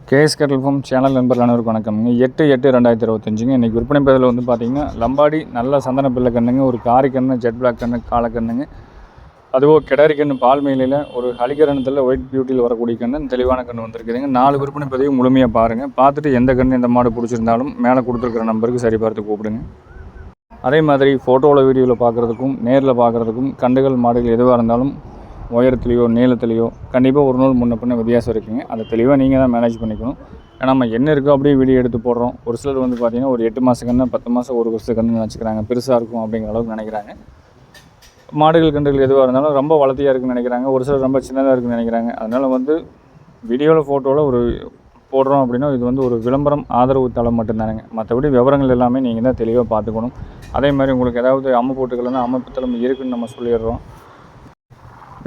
KS கேட்டல் form channel நண்பர்கள் அனைவருக்கும் வணக்கம்ங்க. 8/8/2025 இன்றைக்கி விற்பனை பதில் வந்து பார்த்திங்கன்னா லம்பாடி நல்ல சந்தன பிள்ளை கண்ணுங்க, ஒரு காரி கண்ணு, ஜெட் பிளாக் கண்ணு, காலை கண்ணுங்க, அதுவும் கிடாரி கண்ணு பால் மேலையில் ஒரு ஹலிகரணத்தில் ஒயிட் பியூட்டியில் வரக்கூடிய கண்ணு, தெளிவான கண்ணு வந்திருக்குதுங்க. 4 விற்பனை பதிவு முழுமையாக பாருங்கள். பார்த்துட்டு எந்த கண்ணு எந்த மாடு பிடிச்சிருந்தாலும் மேலே கொடுத்துருக்குற நம்பருக்கு சரி பார்த்து கூப்பிடுங்க. அதே மாதிரி ஃபோட்டோவில் வீடியோவில் பார்க்குறதுக்கும் நேரில் பார்க்குறதுக்கும் கண்டுகள் மாடுகள் எதுவாக இருந்தாலும் உயரத்துலேயோ நீளத்துலேயோ கண்டிப்பாக ஒரு நாள் முன்ன பின்ன வித்தியாசம் இருக்குங்க. அதை தெளிவாக நீங்கள் தான் மேனேஜ் பண்ணிக்கணும். ஏன்னா நம்ம என்ன இருக்கோ அப்படியே வீடியோ எடுத்து போடுறோம். ஒரு சிலர் வந்து பார்த்திங்கன்னா ஒரு 8 மாத கன்று, 10 மாதம், ஒரு வருஷ கன்று நினச்சிக்கிறாங்க, பெருசாக இருக்கும் அப்படிங்கிற அளவுக்கு நினைக்கிறாங்க. மாடுகள் கன்றுகள் எதுவாக இருந்தாலும் ரொம்ப வளர்த்தியாக இருக்குன்னு நினைக்கிறாங்க, ஒரு சிலர் ரொம்ப சின்னதாக இருக்குன்னு நினைக்கிறாங்க. அதனால் வந்து வீடியோவில் ஃபோட்டோவில் ஒரு போடுறோம் அப்படின்னா இது வந்து ஒரு விளம்பரம் ஆதரவு தளம் மட்டும்தானுங்க. மற்றபடி விவரங்கள் எல்லாமே நீங்கள் தான் தெளிவாக பார்த்துக்கணும். அதே மாதிரி உங்களுக்கு ஏதாவது அம்மை போட்டுக்கலன்னா அமைப்பு தலைமை இருக்குதுன்னு நம்ம சொல்லிடுறோம்.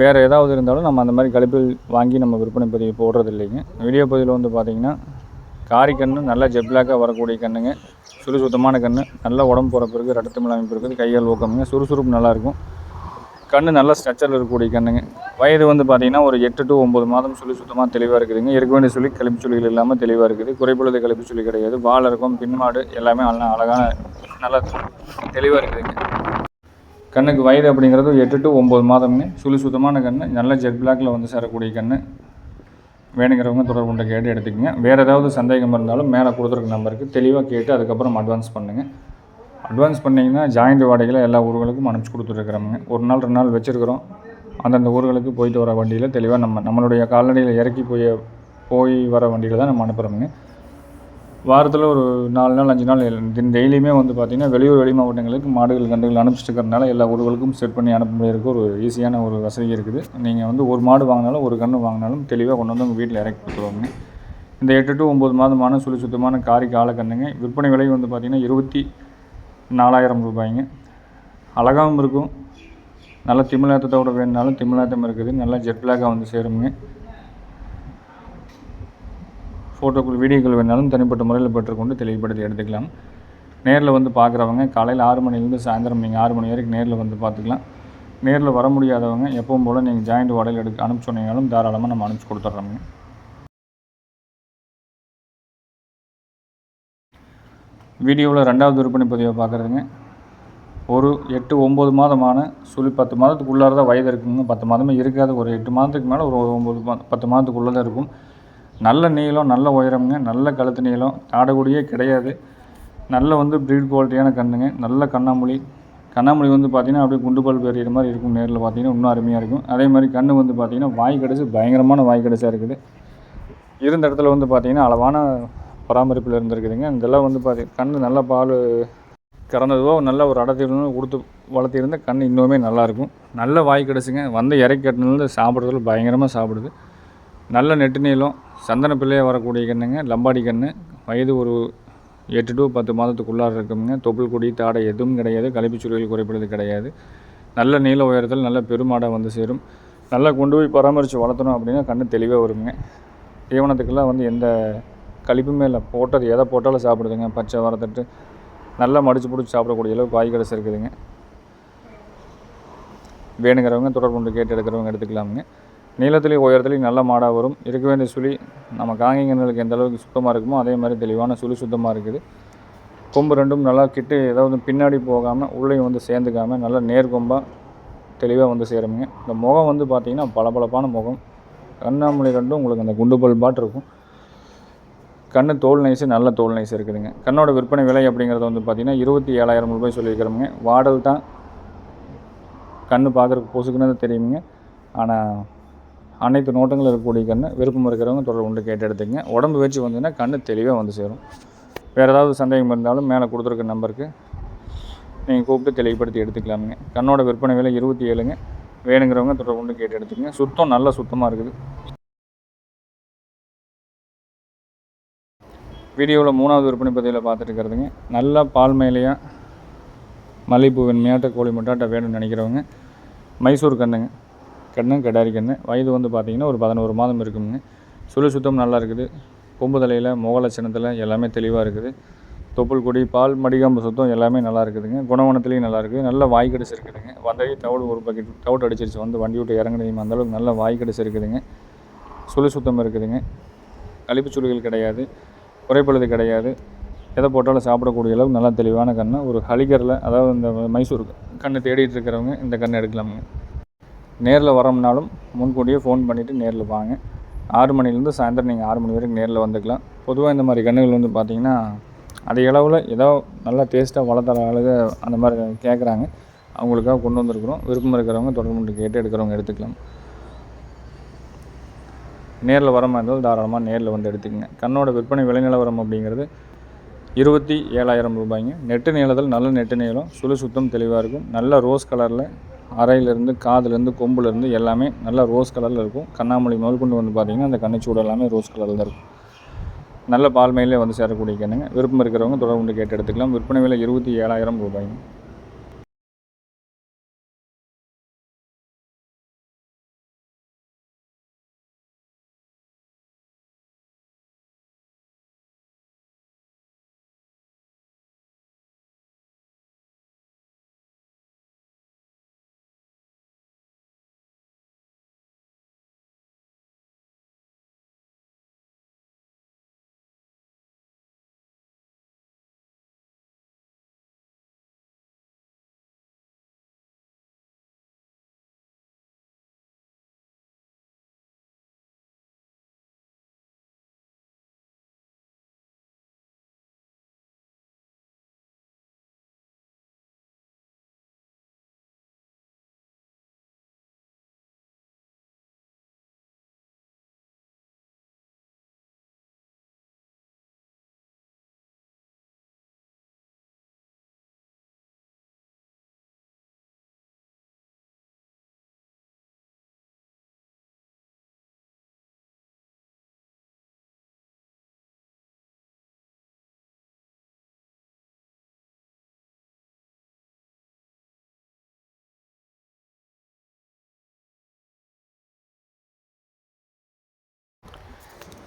வேறு ஏதாவது இருந்தாலும் நம்ம அந்த மாதிரி கழிப்பில் வாங்கி நம்ம விற்பனை பதிவு போடுறது இல்லைங்க. வீடியோ பதிவில் வந்து பார்த்திங்கன்னா காரி கன்று, நல்ல ஜெட் பிளாக்காக வரக்கூடிய கண்ணுங்க, சுத்தமான கன்று, நல்ல உடம்பு போகிற பிறகு ரத்தமிழ் அமைப்பு இருக்குது, கையால் ஊக்கமுங்க, சுறுசுறுப்பு நல்லாயிருக்கும். கன்று நல்ல ஸ்ட்ரக்சரில் இருக்கக்கூடிய கண்ணுங்க. வயது வந்து பார்த்திங்கன்னா ஒரு 8 to 9 மாதம் சுத்தமாக தெளிவாக இருக்குதுங்க. இருக்க வேண்டிய சொல்லி கழிப்பு சொல்லிகள் இல்லாமல் தெளிவாக இருக்குது. குறைபொழுது கழிப்பு சொல்லி கிடையாது. வால் இருக்கும், பின்மாடு எல்லாமே அழகான நல்லா தெளிவாக இருக்குதுங்க. கண்ணுக்கு வயது அப்படிங்கிறது 8 to 9 மாதம்னு சுத்தமான கன்று, நல்ல ஜெட் பிளாக்கில் வந்து சேரக்கூடிய கன்று. வேணுங்கிறவங்க தொடர்பு கொண்டு கேட்டு எடுத்துக்கங்க. வேறு ஏதாவது சந்தேகம் இருந்தாலும் மேலே கொடுத்துருக்க நம்பருக்கு தெளிவாக கேட்டு அதுக்கப்புறம் அட்வான்ஸ் பண்ணுங்கள். அட்வான்ஸ் பண்ணிங்கன்னா ஜாயிண்ட் வாடகையில் எல்லா ஊர்களுக்கும் அனுப்பிச்சி கொடுத்துருக்குறோமுங்க. ஒரு நாள் 2 நாள் வச்சுருக்குறோம். அந்தந்த ஊர்களுக்கு போயிட்டு வர வண்டியில் தெளிவாக நம்மளுடைய கால்நடையில் இறக்கி போய் வர வண்டியில் தான் நம்ம அனுப்புகிறோமுங்க. வாரத்தில் ஒரு 4 நாள் 5 நாள் டெய்லியுமே வந்து பார்த்திங்கன்னா வெளியூர் வெளி மாவட்டங்களுக்கு மாடுகள் கன்றுகள் அனுப்பிச்சிட்டு இருக்கிறனால எல்லா ஊர்களுக்கும் செட் பண்ணி அனுப்ப முடியறதுக்கு ஒரு ஈஸியான ஒரு வசதி இருக்குது. நீங்கள் வந்து ஒரு மாடு வாங்கினாலும் ஒரு கன்று வாங்கினாலும் தெளிவாக கொண்டு வந்து உங்கள் வீட்டில் இறக்கி கொடுத்துருவாங்க. இந்த 8 to 9 மாதமான சுத்தமான காரி காலை கண்ணுங்க. விற்பனை விலை வந்து பார்த்திங்கன்னா 24,000 ரூபாய்ங்க. அழகாகவும் இருக்கும். நல்ல திமிழாத்தத்தோடு வேணுனாலும் திமிழாத்தம் இருக்குது. நல்லா ஜெட் பிளாக்காக வந்து சேருங்க. ஃபோட்டோக்கள் வீடியோக்கள் வேணாலும் தனிப்பட்ட முறையில் பெற்றுக்கொண்டு தெளிவுபடுத்தி எடுத்துக்கலாம். நேரில் வந்து பார்க்குறவங்க காலையில் 6 மணிலேருந்து சாயந்தரம் நீங்கள் 6 மணி வரைக்கும் நேரில் வந்து பார்த்துக்கலாம். நேரில் வர முடியாதவங்க எப்பவும் போல் நீங்கள் ஜாயிண்ட் வாடகையில் அனுப்பிச்சு சொன்னீங்கனாலும் தாராளமாக நம்ம அனுப்பிச்சி கொடுத்துட்றோங்க. வீடியோவில் 2வது விற்பனை பதிவை பார்க்குறதுங்க. ஒரு 8-9 மாதமான 10 மாதத்துக்குள்ளார தான் வயது இருக்குங்க. 10 மாதமே இருக்காது. ஒரு 8 மாதத்துக்கு மேலே ஒரு 10 மாதத்துக்குள்ளே தான் இருக்கும். நல்ல நீளம், நல்ல உயரமுங்க, நல்ல கழுத்து நீளம், தாடக்கூடியே கிடையாது. நல்ல வந்து ப்ரீட் குவாலிட்டியான கண்ணுங்க. நல்ல கண்ணாமொழி வந்து பார்த்திங்கன்னா அப்படியே குண்டுபால் பெரியிற மாதிரி இருக்கும். நேரில் பார்த்திங்கன்னா இன்னும் அருமையாக இருக்கும். அதே மாதிரி கண்ணு வந்து பார்த்திங்கன்னா வாய் கடிச்சு பயங்கரமான வாய் கடிச்சாக இருக்குது. இருந்த இடத்துல வந்து பார்த்திங்கன்னா அளவான பராமரிப்பில் இருந்திருக்குதுங்க. இதெல்லாம் வந்து கண்ணு நல்ல பால் கறந்ததோ நல்ல ஒரு அடர்த்தியிலும் கொடுத்து வளர்த்திருந்த கண் இன்னுமே நல்லாயிருக்கும். நல்ல வாய் கிடச்சுங்க. வந்து இறக்கி கட்டினது சாப்பிட்றதுல பயங்கரமாக சாப்பிடுது. நல்ல நெட்டு நீளம், சந்தன பிள்ளையாக வரக்கூடிய கண்ணுங்க, லம்பாடி கன்று. வயது ஒரு 8 to 10 மாதத்துக்குள்ளார இருக்குங்க. தொப்புள் கொடி தாடை எதுவும் கிடையாது. கழிப்புச்சுருவில் குறைப்படுறது கிடையாது. நல்ல நீள உயரத்தில் நல்ல பெருமாடாக வந்து சேரும். நல்லா கொண்டு போய் பராமரித்து வளர்த்தணும் அப்படின்னா கன்று தெளிவாக வருங்க. தீவனத்துக்கெல்லாம் வந்து எந்த கழிப்புமே இல்லை. போட்டது எதை போட்டாலும் சாப்பிடுதுங்க. பச்சை வரத்தட்டு நல்லா மடித்து பிடிச்சி சாப்பிடக்கூடிய அளவுக்கு காய் கடைசி இருக்குதுங்க. வேணுங்கிறவங்க தொடர்பு கொண்டு கேட்டு எடுக்கிறவங்க எடுத்துக்கலாமுங்க. நீளத்துலேயும் உயரத்துலேயும் நல்ல மாடாக வரும். இருக்க வேண்டிய சுழி நம்ம காங்கிங்களுக்கு எந்த அளவுக்கு சுத்தமாக இருக்குமோ அதே மாதிரி தெளிவான சுத்தமாக இருக்குது. கொம்பு ரெண்டும் நல்லா கிட்டு ஏதாவது பின்னாடி போகாமல் உள்ளேயும் வந்து சேர்ந்துக்காமல் நல்லா நேர்கொம்பாக தெளிவாக வந்து சேருங்க. இந்த முகம் வந்து பார்த்திங்கன்னா பளபளப்பான முகம், கண்ணாமொழி ரெண்டும் உங்களுக்கு அந்த குண்டுபல் பாட்டு இருக்கும். கண்ணு தோல் நைஸு, நல்ல தோல் நைஸ் இருக்குதுங்க. கண்ணோட விற்பனை விலை அப்படிங்கிறது வந்து பார்த்திங்கன்னா 27,000 ரூபாய் சொல்லியிருக்கிறோமுங்க. வாடல் தான் கண்ணு பார்க்குறதுக்கு பொசுக்குன்னு தெரியுமுங்க. ஆனால் அனைத்து நோட்டங்களும் இருக்கக்கூடிய கன்று. விருப்பம் இருக்கிறவங்க தொடர்பு கொண்டு கேட்டு எடுத்துங்க. உடம்பு வச்சு வந்ததுன்னா கன்று தெளிவாக வந்து சேரும். வேறு ஏதாவது சந்தேகம் இருந்தாலும் மேலே கொடுத்துருக்க நம்பருக்கு நீங்கள் கூப்பிட்டு தெளிவுபடுத்தி எடுத்துக்கலாமுங்க. கண்ணோட விற்பனை விலை 27ங்க. வேணுங்கிறவங்க தொடர்பு கொண்டு கேட்டு எடுத்துக்கங்க. சுத்தம் நல்ல சுத்தமாக இருக்குது. வீடியோவில் 3வது விற்பனை பதிவில் பார்த்துட்டு இருக்கிறதுங்க. நல்லா பால் மேலையாக மல்லிகைப்பூ வெண்மையாட்ட கோழி மட்டாட்ட வேணும்னு நினைக்கிறவங்க மைசூர் கண்ணுங்க. கண்ணு கிடாரி கண்ணு. வயது வந்து பார்த்திங்கன்னா ஒரு 11 மாதம் இருக்குங்க. சுத்தம் நல்லா இருக்குது. கொம்பு தலையில் முக லட்சணத்தில் எல்லாமே தெளிவாக இருக்குது. தொப்புள் கொடி பால் மடிகாம்பு சுத்தம் எல்லாமே நல்லா இருக்குதுங்க. குணவனத்துலேயும் நல்லா இருக்குது. நல்ல வாய் கடிச்சு இருக்குதுங்க. வந்தே தவிடு ஒரு பக்கெட் தவிடு அடிச்சிருச்சு வந்து வண்டி விட்டு இறங்குனதையும் அந்தளவுக்கு நல்ல வாய் கடிச்சு இருக்குதுங்க. சுத்தம் இருக்குதுங்க. கழிப்புச்சுளிகள் கிடையாது, குறைப்பழுது கிடையாது. எதை போட்டாலும் சாப்பிடக்கூடிய அளவு நல்லா தெளிவான கன்று. ஒரு ஹலிகரில், அதாவது இந்த மைசூர் கன்று தேடிட்டு இருக்கிறவங்க இந்த கன்று எடுக்கலாமுங்க. நேரில் வரோம்னாலும் முன்கூட்டியே ஃபோன் பண்ணிவிட்டு நேரில் வாங்க. 6 மணிலேருந்து சாயந்தரம் நீங்கள் 6 மணி வரைக்கும் நேரில் வந்துக்கலாம். பொதுவாக இந்த மாதிரி கன்றுகள் வந்து பார்த்திங்கன்னா அதிக அளவில் ஏதோ நல்லா டேஸ்ட்டாக வளர்த்துற ஆளுங்க அந்த மாதிரி கேட்குறாங்க. அவங்களுக்காக கொண்டு வந்திருக்கிறோம். விருப்பம் இருக்கிறவங்க தொடர்பு கேட்டு எடுக்கிறவங்க எடுத்துக்கலாம். நேரில் வர மாதிரி இருந்தாலும் தாராளமாக நேரில் வந்து எடுத்துக்கங்க. கண்ணோட விற்பனை விலை நிலவரம் அப்படிங்கிறது 27,000 ரூபாய்ங்க. நெட்டு நீளத்தில் நல்ல நெட்டு நீளம், சுழி சுத்தம் தெளிவாக இருக்கும். நல்ல ரோஸ் கலரில் அறையிலேருந்து காதுலேருந்து கொம்புலேருந்து எல்லாமே நல்ல ரோஸ் கலரில் இருக்கும். கண்ணாமொழி முதல் கொண்டு வந்து பார்த்திங்கன்னா அந்த கண்ணிச்சூடு எல்லாமே ரோஸ் கலரில் தான் இருக்கும். நல்ல பால்மையிலே வந்து சேரக்கூடிய கண்ணுங்க. விருப்பம் இருக்கிறவங்க தொடர்பு கேட்டு எடுத்துக்கலாம். விற்பனை விலை 27,000 ரூபாய்ங்க.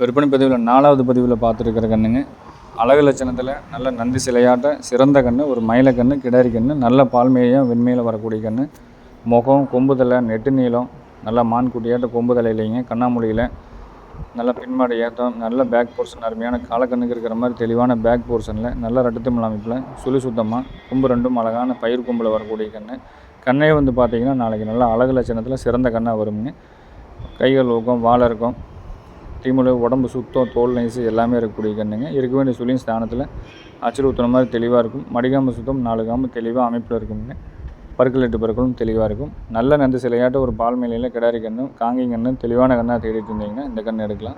விற்பனை பதிவில் 4வது பதிவில் பார்த்துருக்கிற கண்ணுங்க. அழகு லட்சணத்தில் நல்ல நந்தி சிலையாட்ட சிறந்த கன்று, ஒரு மயில கன்று, கிடாரி கன்று, நல்ல பால்மேயம் வெண்மையில் வரக்கூடிய கன்று. முகம், கொம்புதலை, நெட்டு நீளம், நல்லா மான் குட்டியாட்ட கொம்புதலை இல்லைங்க. கண்ணாமொழியில் நல்ல பின்மாடு ஏற்றம், நல்ல பேக் போர்ஷன், அருமையான காலக்கண்ணுக்கு இருக்கிற மாதிரி தெளிவான பேக் போர்ஷனில் நல்ல ரட்டத்தமிழ் அமைப்பில் சுழி சுத்தமாக கொம்பு ரெண்டும் அழகான பயிர் கொம்பில் வரக்கூடிய கன்று. கண்ணே வந்து பார்த்திங்கன்னா நாளைக்கு நல்லா அழகு லட்சணத்தில் சிறந்த கண்ணாக வருங்க. கைகள் ஊக்கம், வாழை இருக்கும், தீமுலை, உடம்பு சுத்தம், தோல் நைஸு எல்லாமே இருக்கக்கூடிய கண்ணுங்க. இருக்க வேண்டிய சுழியின் ஸ்தானத்தில் அச்சில் ஊற்றுற மாதிரி தெளிவாக இருக்கும். மடிகாம்பு சுத்தம் 4 காம்பு தெளிவாக அமைப்பில் இருக்குங்க. பற்கள் 8 பற்களும் தெளிவாக இருக்கும். நல்ல நந்து சிலையாட்ட ஒரு பால் மேலையில் கிடாரி கன்று, காங்கி கன்று தெளிவான கண்ணாக தேடிட்டு இருந்தீங்கன்னா இந்த கன்று எடுக்கலாம்.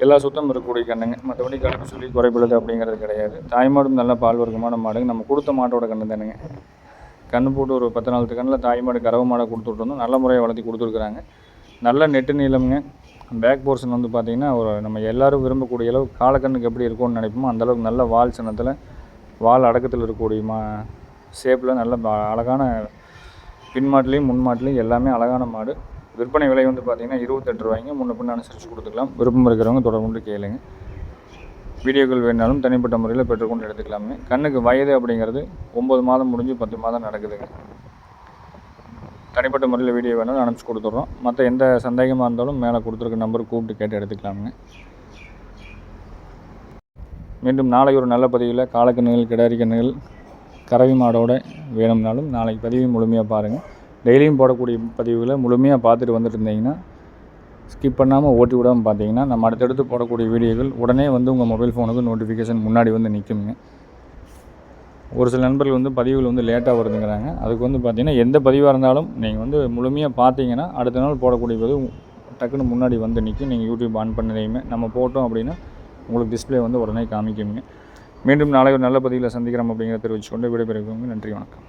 எல்லா சுத்தம் இருக்கக்கூடிய கண்ணுங்க. மற்றபடி கழுப்பு சொல்லி குறைப்படுது அப்படிங்கிறது கிடையாது. தாய்மாடும் நல்ல பால் வர்க்கமான மாடுங்க. நம்ம கொடுத்த மாட்டோட கன்று தானுங்க. கன்று போட்டு ஒரு 10 நாள் கண்ணில் தாய்மாடு கறவை மாடை கொடுத்துட்ருந்தோம். நல்ல முறையை வளர்த்தி கொடுத்துருக்குறாங்க. நல்ல நெட்டு நீளம்ங்க. பேக் போர்ஷன் வந்து பார்த்திங்கன்னா ஒரு நம்ம எல்லோரும் விரும்பக்கூடிய அளவு காலக்கண்ணுக்கு எப்படி இருக்கும்னு நினைப்போமோ அந்தளவுக்கு நல்ல வால் சின்னத்தில் வால் அடக்கத்தில் இருக்கக்கூடிய ஷேப்பில் நல்ல அழகான பின்மாட்டிலையும் முன்மாட்டிலையும் எல்லாமே அழகான மாடு. விற்பனை விலை வந்து பார்த்திங்கன்னா 28 ரூபாய்ங்க. முன்ன பின்ன அனுசரித்து கொடுத்துக்கலாம். விருப்பம் இருக்கிறவங்க தொடர்பு கேளுங்க. வீடியோக்கள் வேணாலும் தனிப்பட்ட முறையில் பெற்றுக்கொண்டு எடுத்துக்கலாமே. கண்ணுக்கு வயது அப்படிங்கிறது 9 மாதம் முடிஞ்சு 10 மாதம் நடக்குதுங்க. தனிப்பட்ட முறையில் வீடியோ வேணாலும் அனுப்பிச்சி கொடுத்துட்றோம். மற்ற எந்த சந்தேகமாக இருந்தாலும் மேலே கொடுத்துருக்க நம்பருக்கு கூப்பிட்டு கேட்டு எடுத்துக்கலாமுங்க. மீண்டும் நாளை ஒரு நல்ல பதிவில் காலக்கண்ணுகள், கிடாரி கண்ணுகள், கறவை மாடோடு வேணும்னாலும் நாளைக்கு பதிவை முழுமையாக பாருங்கள். டெய்லியும் போடக்கூடிய பதிவுகளை முழுமையாக பார்த்துட்டு வந்துட்டு இருந்தீங்கன்னா ஸ்கிப் பண்ணாமல் ஓட்டி விடாமல் பார்த்தீங்கன்னா நம்ம அடுத்தடுத்து போடக்கூடிய வீடியோக்கள் உடனே வந்து உங்கள் மொபைல் ஃபோனுக்கு நோட்டிஃபிகேஷன் முன்னாடி வந்து நிற்குங்க. ஒரு சில நண்பர்கள் வந்து பதிவுகள் வந்து லேட்டாக வருதுங்கிறாங்க. அதுக்கு வந்து பார்த்திங்கன்னா எந்த பதிவாக இருந்தாலும் நீங்கள் வந்து முழுமையாக பார்த்தீங்கன்னா அடுத்த நாள் போடக்கூடிய பதிவு டக்குன்னு முன்னாடி வந்து நிற்கும். நீங்கள் யூடியூப் ஆன் பண்ணதையுமே நம்ம போட்டோம் அப்படின்னா உங்களுக்கு டிஸ்பிளே வந்து உடனே காமிக்குங்க. மீண்டும் நாளை ஒரு நல்ல பதிவில் சந்திக்கிறோம் அப்படிங்கிறத தெரிவிச்சுக்கொண்டு விடைபெறுகிறோம். நன்றி, வணக்கம்.